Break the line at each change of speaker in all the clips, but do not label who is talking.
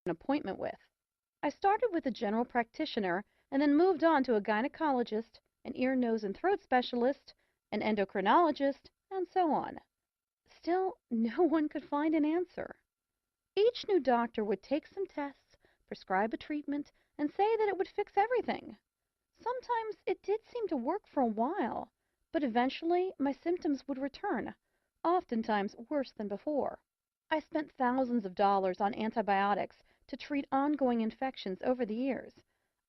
an appointment with. I started with a general practitioner and then moved on to a gynecologist, an ear, nose, and throat specialist, an endocrinologist, and so on. Still, no one could find an answer. Each new doctor would take some tests, prescribe a treatment, and say that it would fix everything. Sometimes it did seem to work for a while, but eventually my symptoms would return, oftentimes worse than before. I spent thousands of dollars on antibiotics to treat ongoing infections over the years,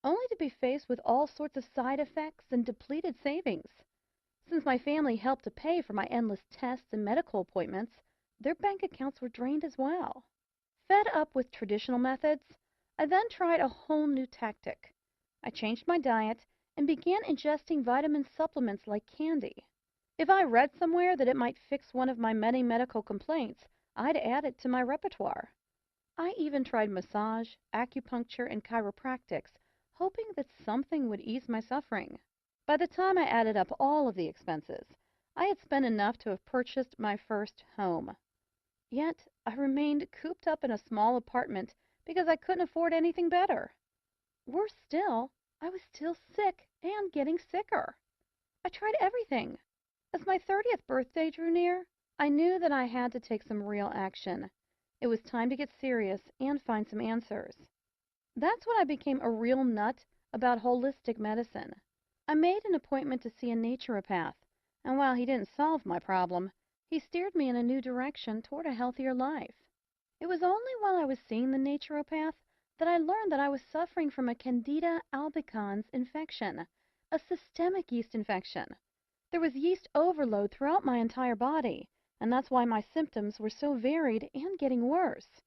only to be faced with all sorts of side effects and depleted savings. Since my family helped to pay for my endless tests and medical appointments, their bank accounts were drained as well. Fed up with traditional methods, I then tried a whole new tactic. I changed my diet and began ingesting vitamin supplements like candy. If I read somewhere that it might fix one of my many medical complaints, I'd add it to my repertoire. I even tried massage, acupuncture, and chiropractics, hoping that something would ease my suffering. By the time I added up all of the expenses, I had spent enough to have purchased my first home. Yet I remained cooped up in a small apartment because I couldn't afford anything better. Worse still, I was still sick and getting sicker. I tried everything. As my 30th birthday drew near, I knew that I had to take some real action. It was time to get serious and find some answers. That's when I became a real nut about holistic medicine. I made an appointment to see a naturopath, and while he didn't solve my problem, he steered me in a new direction toward a healthier life. It was only while I was seeing the naturopath that I learned that I was suffering from a Candida albicans infection, a systemic yeast infection. There was yeast overload throughout my entire body, and that's why my symptoms were so varied and getting worse.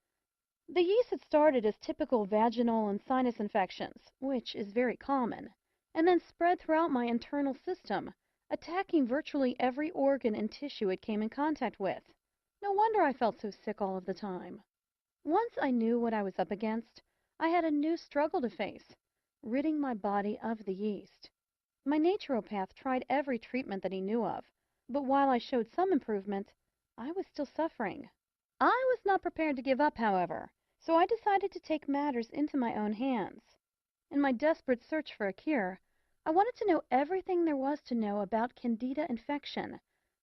The yeast had started as typical vaginal and sinus infections, which is very common, and then spread throughout my internal system, attacking virtually every organ and tissue it came in contact with. No wonder I felt so sick all of the time. Once I knew what I was up against, I had a new struggle to face, ridding my body of the yeast. My naturopath tried every treatment that he knew of, but while I showed some improvement, I was still suffering. I was not prepared to give up, however, so I decided to take matters into my own hands. In my desperate search for a cure, I wanted to know everything there was to know about Candida infection,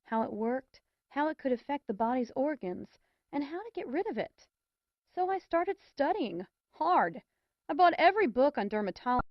how it worked, how it could affect the body's organs, and how to get rid of it. So I started studying hard. I bought every book on dermatology